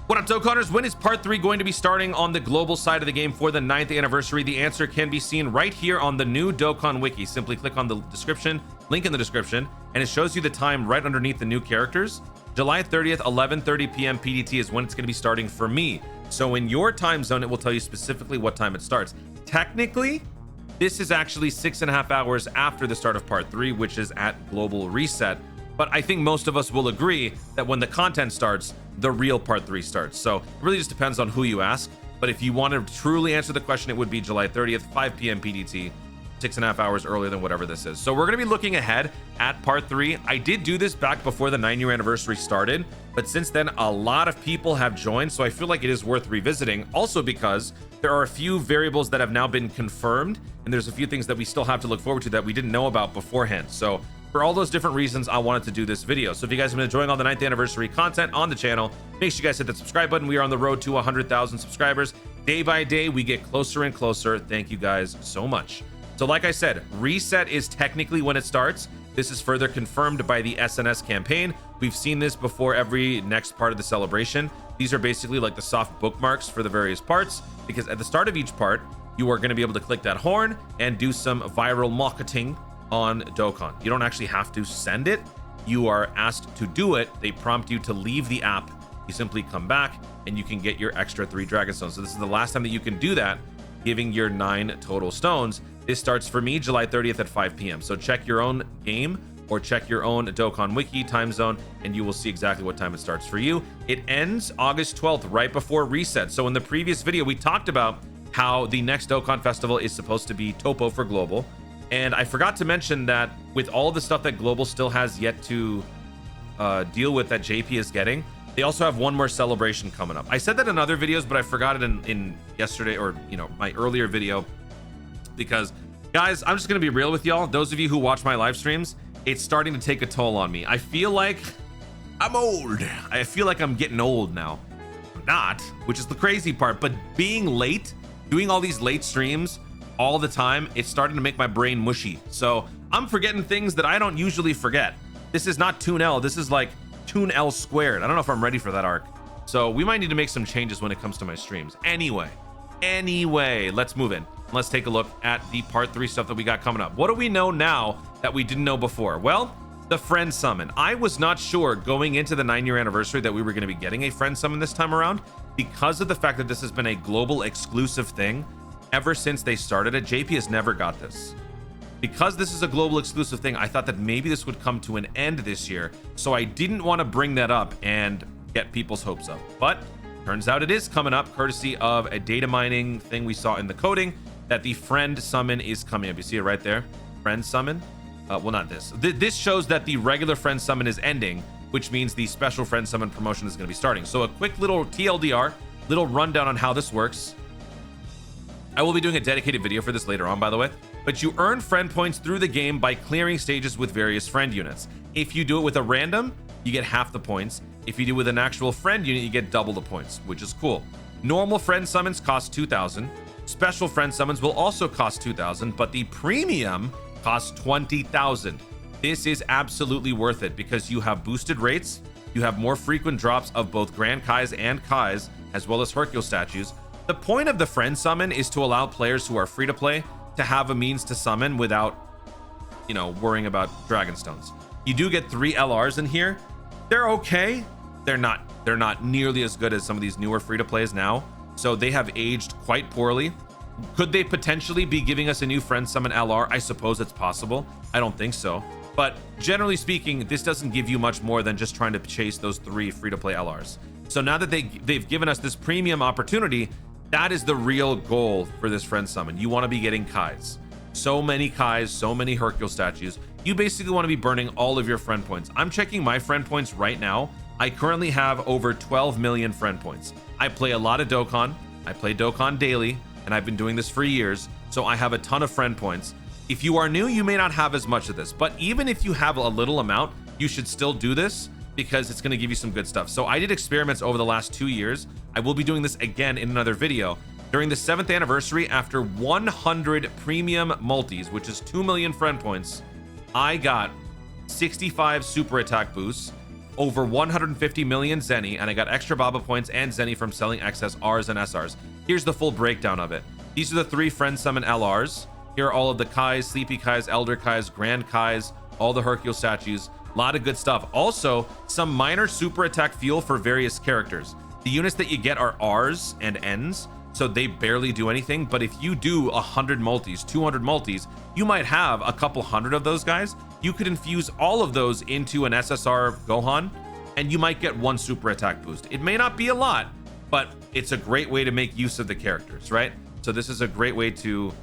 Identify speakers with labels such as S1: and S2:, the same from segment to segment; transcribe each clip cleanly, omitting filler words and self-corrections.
S1: What up, Dokkanners? When is part 3 going to be starting on the global side of the game for the 9th anniversary? The answer can be seen right here on the new Dokkan Wiki. Simply click on the description, link in the description, and it shows you the time right underneath the new characters. July 30th, 11:30 p.m. PDT is when it's going to be starting for me. So in your time zone, it will tell you specifically what time it starts. Technically, this is actually 6.5 hours after the start of part 3, which is at global reset. But I think most of us will agree that when the content starts, the real part 3 starts. So it really just depends on who you ask. But if you want to truly answer the question, it would be July 30th, 5 p.m. PDT, 6.5 hours earlier than whatever this is. So we're going to be looking ahead at part 3. I did do this back before the 9-year anniversary started, but since then a lot of people have joined, so I feel like it is worth revisiting. Also because there are a few variables that have now been confirmed, and there's a few things that we still have to look forward to that we didn't know about beforehand. So for all those different reasons, I wanted to do this video. So if you guys have been enjoying all the 9th anniversary content on the channel, make sure you guys hit that subscribe button. We are on the road to 100,000 subscribers. Day by day, we get closer and closer. Thank you guys so much. So like I said, reset is technically when it starts. This is further confirmed by the SNS campaign. We've seen this before every next part of the celebration. These are basically like the soft bookmarks for the various parts, because at the start of each part, you are going to be able to click that horn and do some viral marketing on Dokkan. You don't actually have to send it. You are asked to do it. They prompt you to leave the app. You simply come back and you can get your extra 3 dragon stones. So this is the last time that you can do that, giving your 9 total stones. This starts for me July 30th at 5 p.m. So check your own game or check your own Dokkan Wiki time zone and you will see exactly what time it starts for you. It ends August 12th, right before reset. So in the previous video, we talked about how the next Dokkan festival is supposed to be Topo for global. And I forgot to mention that with all the stuff that global still has yet to deal with that JP is getting, they also have one more celebration coming up. I said that in other videos, but I forgot it in yesterday, or my earlier video, because guys, I'm just gonna be real with y'all. Those of you who watch my live streams, it's starting to take a toll on me. I feel like I'm old. I feel like I'm getting old now. I'm not, which is the crazy part, but being late, doing all these late streams all the time, it's starting to make my brain mushy. So I'm forgetting things that I don't usually forget. This is not Toon L, this is like Toon L squared. I don't know if I'm ready for that arc. So we might need to make some changes when it comes to my streams. Anyway, let's move in. Let's take a look at the part 3 stuff that we got coming up. What do we know now that we didn't know before? Well, the friend summon. I was not sure going into the 9-year anniversary that we were going to be getting a friend summon this time around, because of the fact that this has been a global exclusive thing. Ever since they started it, JP has never got this. Because this is a global exclusive thing, I thought that maybe this would come to an end this year, so I didn't want to bring that up and get people's hopes up. But turns out it is coming up, courtesy of a data mining thing we saw in the coding, that the friend summon is coming up. You see it right there, friend summon. Well, not this. This shows that the regular friend summon is ending, which means the special friend summon promotion is going to be starting. So a quick little TLDR, little rundown on how this works. I will be doing a dedicated video for this later on, by the way, but you earn friend points through the game by clearing stages with various friend units. If you do it with a random, you get half the points. If you do it with an actual friend unit, you get double the points, which is cool. Normal friend summons cost 2,000. Special friend summons will also cost 2,000, but the premium costs 20,000. This is absolutely worth it because you have boosted rates, you have more frequent drops of both Grand Kais and Kais, as well as Hercule statues. The point of the friend summon is to allow players who are free to play to have a means to summon without, worrying about dragon stones. You do get 3 LRs in here. They're okay. They're not nearly as good as some of these newer free to plays now. So they have aged quite poorly. Could they potentially be giving us a new friend summon LR? I suppose it's possible. I don't think so. But generally speaking, this doesn't give you much more than just trying to chase those 3 free to play LRs. So now that they've given us this premium opportunity, that is the real goal for this friend summon. You want to be getting Kais. So many Kais, so many Hercule statues. You basically want to be burning all of your friend points. I'm checking my friend points right now. I currently have over 12 million friend points. I play a lot of Dokkan. I play Dokkan daily, and I've been doing this for years, so I have a ton of friend points. If you are new, you may not have as much of this, but even if you have a little amount, you should still do this because it's going to give you some good stuff. So I did experiments over the last 2 years. I will be doing this again in another video. During the 7th anniversary, after 100 premium multis, which is 2 million friend points, I got 65 super attack boosts, over 150 million Zenny, and I got extra Baba points and Zenny from selling excess Rs and SRs. Here's the full breakdown of it. These are the 3 friend summon LRs. Here are all of the Kais, Sleepy Kais, Elder Kais, Grand Kais, all the Hercule statues. A lot of good stuff. Also, some minor super attack fuel for various characters. The units that you get are Rs and Ns, so they barely do anything. But if you do 100 multis, 200 multis, you might have a couple hundred of those guys. You could infuse all of those into an SSR Gohan, and you might get 1 super attack boost. It may not be a lot, but it's a great way to make use of the characters, right? So this is a great way to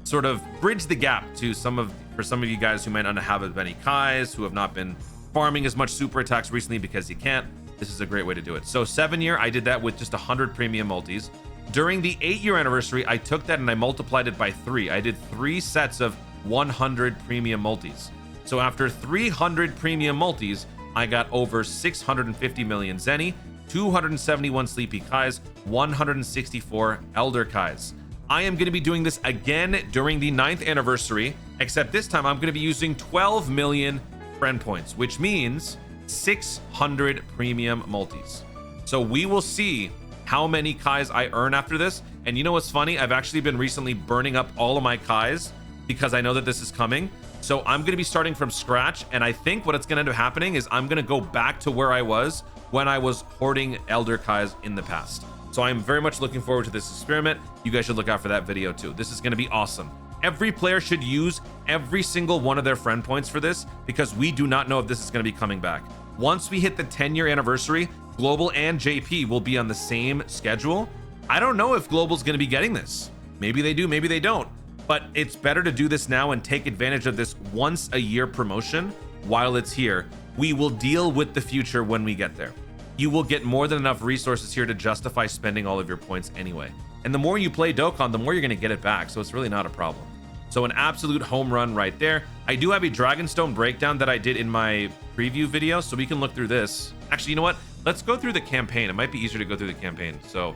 S1: sort of bridge the gap to for some of you guys who might not have as many Kais, who have not been farming as much super attacks recently because you can't. This is a great way to do it. So 7-year, I did that with just 100 premium multis. During the 8-year anniversary, I took that and I multiplied it by 3. I did 3 sets of 100 premium multis. So after 300 premium multis, I got over 650 million Zenny, 271 Sleepy Kais, 164 Elder Kais. I am going to be doing this again during the 9th anniversary, except this time I'm going to be using 12 million friend points, which means 600 premium multis. So we will see how many Kais I earn after this. And you know what's funny? I've actually been recently burning up all of my Kais because I know that this is coming. So I'm going to be starting from scratch. And I think what's going to end up happening is I'm going to go back to where I was when I was hoarding Elder Kais in the past. So I'm very much looking forward to this experiment. You guys should look out for that video too. This is going to be awesome. Every player should use every single one of their friend points for this because we do not know if this is going to be coming back. Once we hit the 10-year anniversary, Global and JP will be on the same schedule. I don't know if Global's going to be getting this. Maybe they do, maybe they don't. But it's better to do this now and take advantage of this once a year promotion while it's here. We will deal with the future when we get there. You will get more than enough resources here to justify spending all of your points anyway. And the more you play Dokkan, the more you're going to get it back. So it's really not a problem. So an absolute home run right there. I do have a Dragonstone breakdown that I did in my preview video, so we can look through this. Actually, you know what? Let's go through the campaign. It might be easier to go through the campaign. So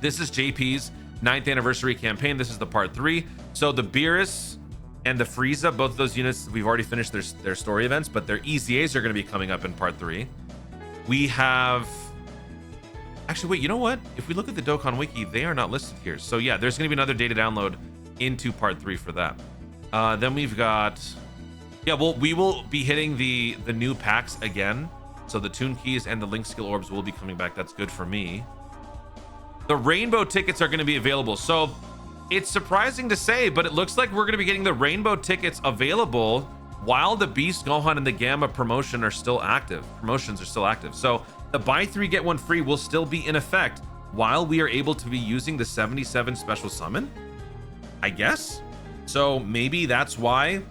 S1: this is JP's 9th anniversary campaign. This is the part 3. So the Beerus and the Frieza, both of those units, we've already finished their story events, but their EZAs are going to be coming up in part 3. We have... Actually, wait, you know what? If we look at the Dokkan Wiki, they are not listed here. So yeah, there's going to be another data download into part 3 for that. Then we've got... Yeah, well, we will be hitting the new packs again. So the Toon Keys and the Link Skill Orbs will be coming back. That's good for me. The Rainbow tickets are going to be available. So it's surprising to say, but it looks like we're going to be getting the Rainbow tickets available while the Beast, Gohan, and the Gamma promotions are still active. So the buy 3 get 1 free will still be in effect while we are able to be using the 77 special summon, I guess. So maybe that's why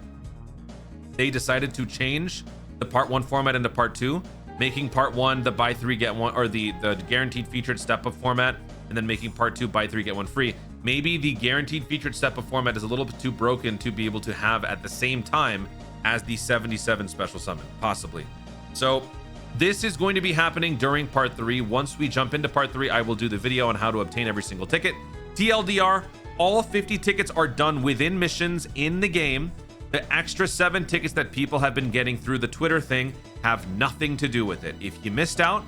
S1: they decided to change the part 1 format into part 2, making part 1 the buy 3 get 1, or the guaranteed featured step up format, and then making part 2 buy 3 get 1 free. Maybe the guaranteed featured step up format is a little bit too broken to be able to have at the same time as the 77 special summon, possibly. So this is going to be happening during part 3. Once we jump into part 3, I will do the video on how to obtain every single ticket. TLDR, all 50 tickets are done within missions in the game. The extra 7 tickets that people have been getting through the Twitter thing have nothing to do with it. If you missed out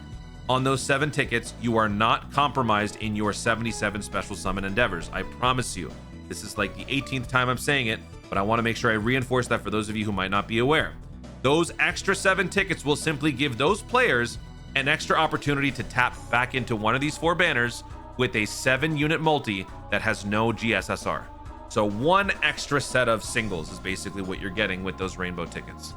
S1: on those 7 tickets, you are not compromised in your 77 special summon endeavors. I promise you. This is like the 18th time I'm saying it, but I want to make sure I reinforce that for those of you who might not be aware. Those extra 7 tickets will simply give those players an extra opportunity to tap back into one of these 4 banners with a 7-unit multi that has no GSSR. So 1 extra set of singles is basically what you're getting with those rainbow tickets.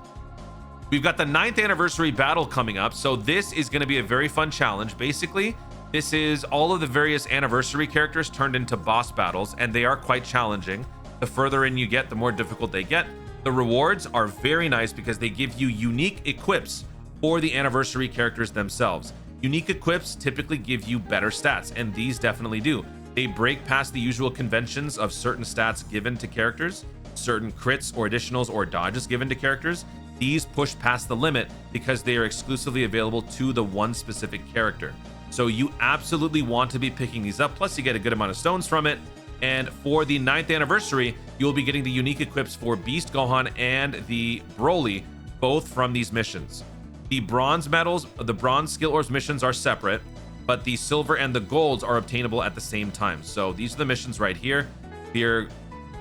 S1: We've got the 9th anniversary battle coming up. So this is going to be a very fun challenge. Basically, this is all of the various anniversary characters turned into boss battles, and they are quite challenging. The further in you get, the more difficult they get. The rewards are very nice because they give you unique equips for the anniversary characters themselves. Unique equips typically give you better stats, and these definitely do. They break past the usual conventions of certain stats given to characters, certain crits or additionals or dodges given to characters. These push past the limit because they are exclusively available to the one specific character. So you absolutely want to be picking these up. Plus you get a good amount of stones from it. And for the 9th anniversary, you'll be getting the unique equips for Beast Gohan and the Broly, both from these missions. The bronze medals, the bronze skill orbs missions are separate, but the silver and the golds are obtainable at the same time. So these are the missions right here. Clear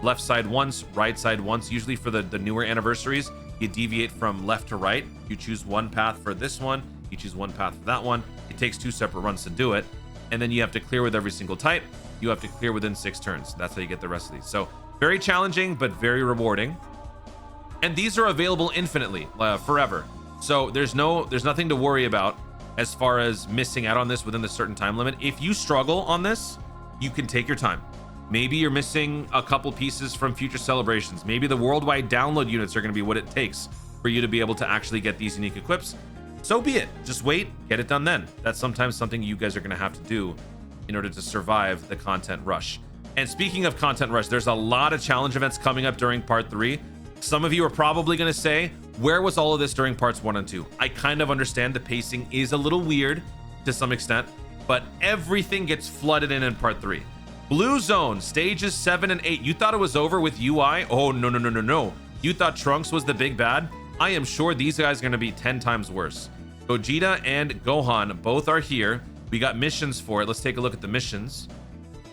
S1: left side once, right side once. Usually for the newer anniversaries, you deviate from left to right. You choose one path for this one, you choose one path for that one. It takes 2 separate runs to do it, and then you have to clear with every single type. You have to clear within 6 turns. That's how you get the rest of these. So very challenging, but very rewarding. And these are available infinitely, forever. So there's nothing to worry about as far as missing out on this within the certain time limit. If you struggle on this, you can take your time. Maybe you're missing a couple pieces from future celebrations. Maybe the worldwide download units are going to be what it takes for you to be able to actually get these unique equips. So be it. Just wait, get it done then. That's sometimes something you guys are going to have to do in order to survive the content rush. And speaking of content rush, there's a lot of challenge events coming up during part 3. Some of you are probably going to say, where was all of this during parts 1 and 2? I kind of understand the pacing is a little weird to some extent, but everything gets flooded in part 3. Blue Zone, stages 7 and 8. You thought it was over with UI? Oh, no, no, no, no, no. You thought Trunks was the big bad? I am sure these guys are going to be 10 times worse. Gogeta and Gohan both are here. We got missions for it. Let's take a look at the missions.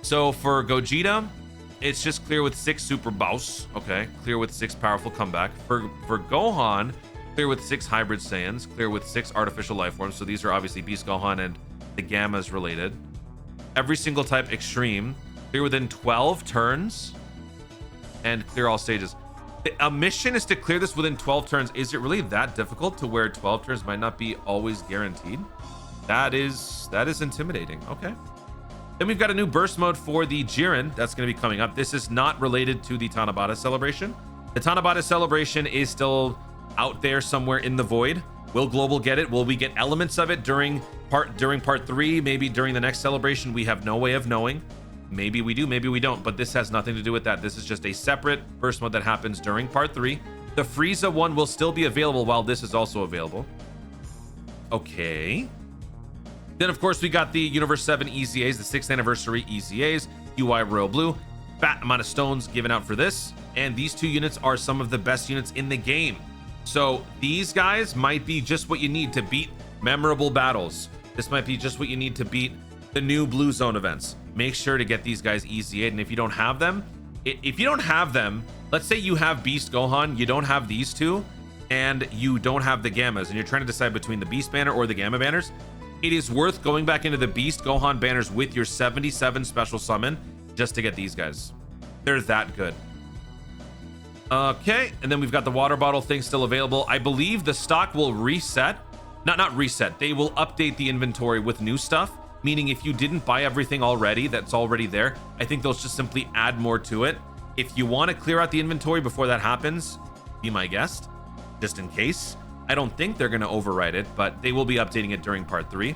S1: So for Gogeta, it's just clear with 6 super boss. Okay, clear with 6 powerful comeback. For Gohan, clear with 6 hybrid Saiyans, clear with 6 artificial life forms. So these are obviously Beast Gohan and the Gammas related. Every single type extreme, clear within 12 turns, and clear all stages. A mission is to clear this within 12 turns. Is it really that difficult to where 12 turns might not be always guaranteed? That is intimidating. Okay. Then we've got a new burst mode for the Jiren that's going to be coming up. This is not related to the Tanabata celebration. The Tanabata celebration is still out there somewhere in the void. Will Global get it? Will we get elements of it during part 3? Maybe during the next celebration? We have no way of knowing. Maybe we do, maybe we don't, but this has nothing to do with that. This is just a separate burst mode that happens during part 3. The Frieza one will still be available while this is also available. Okay. Then, of course, we got the Universe 7 EZAs, the 6th anniversary EZAs, UI Royal Blue. Fat amount of stones given out for this. And these 2 units are some of the best units in the game. So these guys might be just what you need to beat memorable battles. This might be just what you need to beat the new Blue Zone events. Make sure to get these guys EZA'd. And if you don't have them, let's say you have Beast Gohan, you don't have these 2, and you don't have the Gammas, and you're trying to decide between the Beast banner or the Gamma banners, it is worth going back into the Beast Gohan banners with your 77 special summon just to get these guys. They're that good. Okay, and then we've got the water bottle thing still available. I believe the stock will reset. Not reset. They will update the inventory with new stuff, meaning if you didn't buy everything already that's already there, I think they'll just simply add more to it. If you want to clear out the inventory before that happens, be my guest, just in case. I don't think they're going to override it, but they will be updating it during part 3.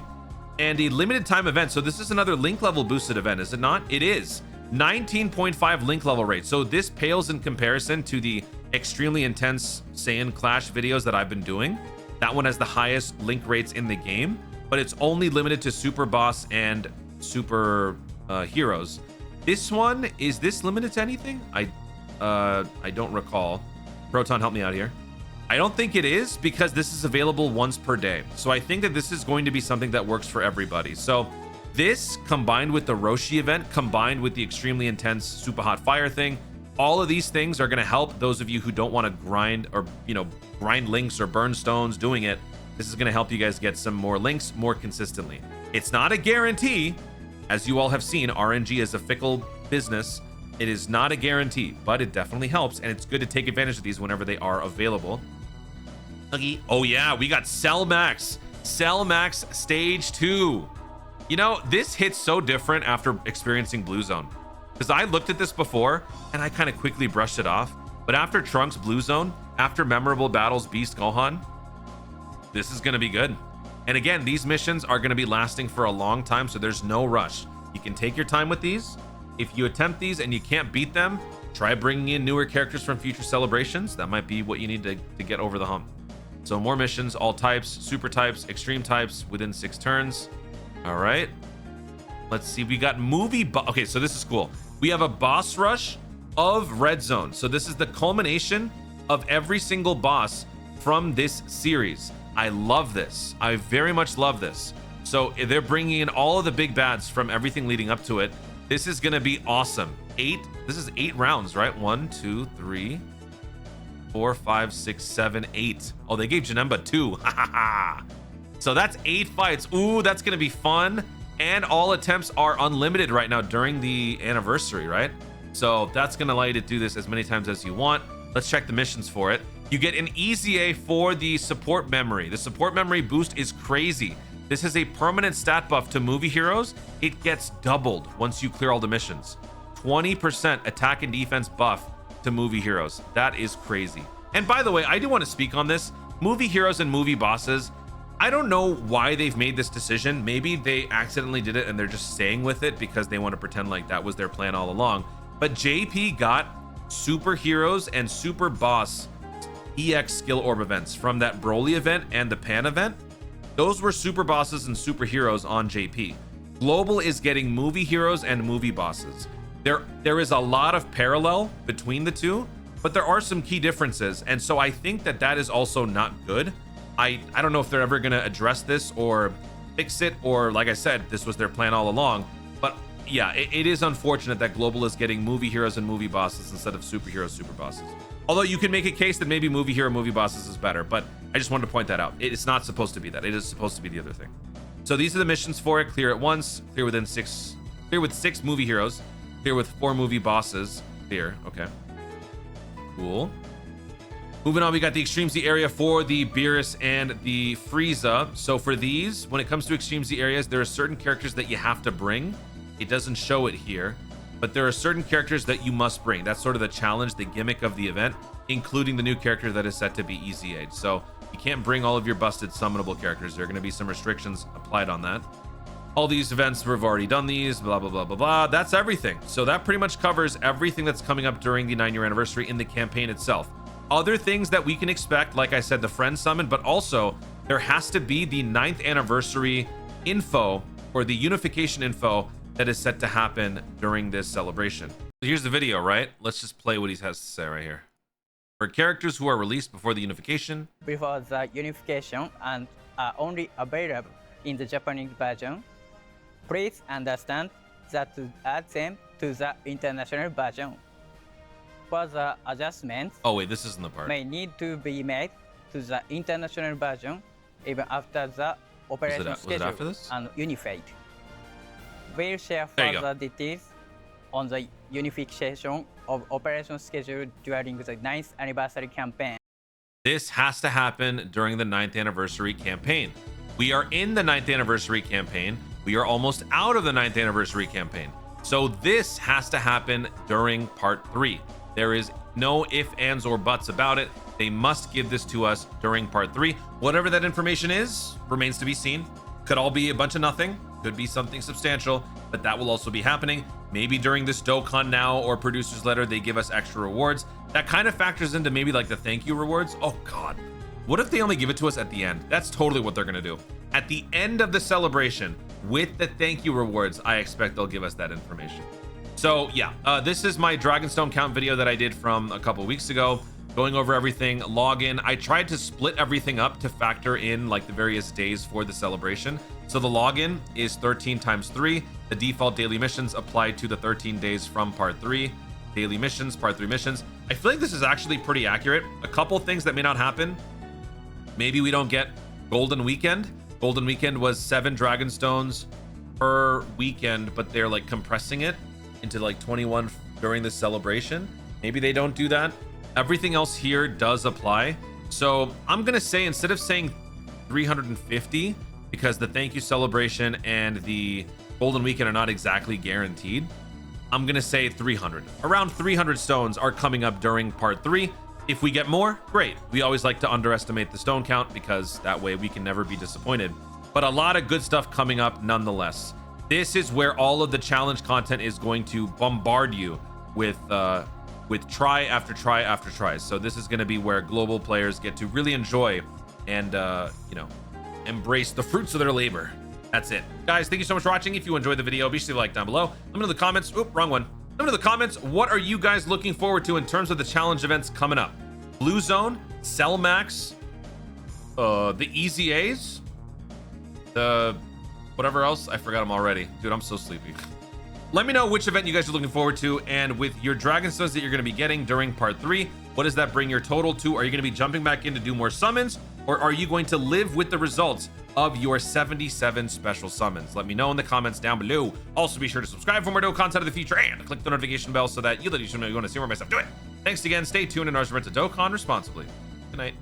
S1: And a limited time event. So this is another link level boosted event, is it not? It is. 19.5 link level rate. So this pales in comparison to the extremely intense Saiyan Clash videos that I've been doing. That one has the highest link rates in the game, but it's only limited to Super Boss and Super Heroes. This one, is this limited to anything? I don't recall. Proton, help me out here. I don't think it is, because this is available once per day. So I think that this is going to be something that works for everybody. So this combined with the Roshi event, combined with the extremely intense Super Hot Fire thing, all of these things are going to help those of you who don't want to grind or, grind links or burn stones doing it. This is going to help you guys get some more links more consistently. It's not a guarantee. As you all have seen, RNG is a fickle business. It is not a guarantee, but it definitely helps, and it's good to take advantage of these whenever they are available. Okay. Oh yeah, we got Cell Max. Cell Max Stage 2. This hits so different after experiencing Blue Zone. Because I looked at this before, and I kind of quickly brushed it off. But after Trunks Blue Zone, after memorable battles Beast Gohan, this is going to be good. And again, these missions are going to be lasting for a long time, so there's no rush. You can take your time with these. If you attempt these and you can't beat them, try bringing in newer characters from future celebrations. That might be what you need to get over the hump. So more missions, all types, super types, extreme types within 6 turns. All right. Let's see. We got okay, so this is cool. We have a boss rush of Red Zone. So this is the culmination of every single boss from this series. I love this. I very much love this. So they're bringing in all of the big bads from everything leading up to it. This is going to be awesome. This is 8 rounds, right? 1, 2, 3, 4, 5, 6, 7, 8. Oh, they gave Janemba 2. So that's 8 fights. Ooh, that's going to be fun. And all attempts are unlimited right now during the anniversary, right? So that's going to allow you to do this as many times as you want. Let's check the missions for it. You get an EZA for the support memory. The support memory boost is crazy. This is a permanent stat buff to movie heroes. It gets doubled once you clear all the missions. 20% attack and defense buff to movie heroes. That is crazy. And by the way, I do want to speak on this. Movie heroes and movie bosses, I don't know why they've made this decision. Maybe they accidentally did it and they're just staying with it because they want to pretend like that was their plan all along. But JP got superheroes and super boss EX skill orb events from that Broly event and the Pan event. Those were super bosses and superheroes on JP. Global is getting movie heroes and movie bosses. There is a lot of parallel between the two, but there are some key differences. And so I think that that is also not good. I don't know if they're ever going to address this or fix it, or like I said, this was their plan all along. But yeah, it is unfortunate that Global is getting movie heroes and movie bosses instead of superheroes, super bosses. Although you can make a case that maybe movie hero, movie bosses is better, but I just wanted to point that out. It's not supposed to be that. It is supposed to be the other thing. So these are the missions for it. Clear it once, clear with 6 movie heroes, clear with 4 movie bosses. Clear, okay. Cool. Moving on, we got the Extreme Z area for the Beerus and the Frieza. So for these, when it comes to Extreme Z areas, there are certain characters that you have to bring. It doesn't show it here, but there are certain characters that you must bring. That's sort of the challenge, the gimmick of the event, including the new character that is set to be EZA'd. So you can't bring all of your busted summonable characters. There are going to be some restrictions applied on that. All these events, we've already done these, blah, blah, blah, blah, blah. That's everything. So that pretty much covers everything that's coming up during the 9-year anniversary in the campaign itself. Other things that we can expect, like I said, the friend summon, but also there has to be the 9th anniversary info or the unification info that is set to happen during this celebration. So here's the video, right? Let's just play what he has to say right here. For characters who are released before the unification.
S2: Before the unification and are only available in the Japanese version, please understand that to add them to the international version. Further adjustments
S1: This isn't the part.
S2: may need to be made to the international version even after the operation schedule and unified. We'll share further details on the unification of operation schedule during the 9th anniversary campaign.
S1: This has to happen during the 9th anniversary campaign. We are in the 9th anniversary campaign. We are almost out of the 9th anniversary campaign. So this has to happen during part 3. There is no ifs, ands, or buts about it. They must give this to us during part 3. Whatever that information is remains to be seen. Could all be a bunch of nothing. Could be something substantial, but that will also be happening. Maybe during this Dokkan Now or Producer's Letter, they give us extra rewards. That kind of factors into maybe like the thank you rewards. Oh God, what if they only give it to us at the end? That's totally what they're gonna do. At the end of the celebration with the thank you rewards, I expect they'll give us that information. So yeah, this is my Dragonstone count video that I did from a couple weeks ago, going over everything, login. I tried to split everything up to factor in like the various days for the celebration. So the login is 13 times 3. The default daily missions apply to the 13 days from part 3. Daily missions, part 3 missions. I feel like this is actually pretty accurate. A couple things that may not happen. Maybe we don't get Golden Weekend. Golden Weekend was 7 Dragonstones per weekend, but they're like compressing it into like 21 during the celebration. Maybe they don't do that. Everything else here does apply. So I'm gonna say, instead of saying 350, because the thank you celebration and the Golden Weekend are not exactly guaranteed, I'm gonna say 300. Around 300 stones are coming up during part 3. If we get more, great. We always like to underestimate the stone count because that way we can never be disappointed. But a lot of good stuff coming up nonetheless. This is where all of the challenge content is going to bombard you with try after try after try. So this is going to be where global players get to really enjoy and embrace the fruits of their labor. That's it, guys. Thank you so much for watching. If you enjoyed the video, be sure to like down below. Let me know in the comments. Oop, wrong one. Let me know in the comments, what are you guys looking forward to in terms of the challenge events coming up? Blue Zone, Cell Max, The EZAs, the whatever else, I forgot them already. Dude, I'm so sleepy. Let me know which event you guys are looking forward to, and with your Dragon Stones that you're going to be getting during part 3, what does that bring your total to? Are you going to be jumping back in to do more summons, or are you going to live with the results of your 77 special summons? Let me know in the comments down below. Also, be sure to subscribe for more Dokkan content of the future, and click the notification bell so that you let each know you want to see more of myself. Do it. Thanks again. Stay tuned, and remember to Dokkan responsibly. Good night.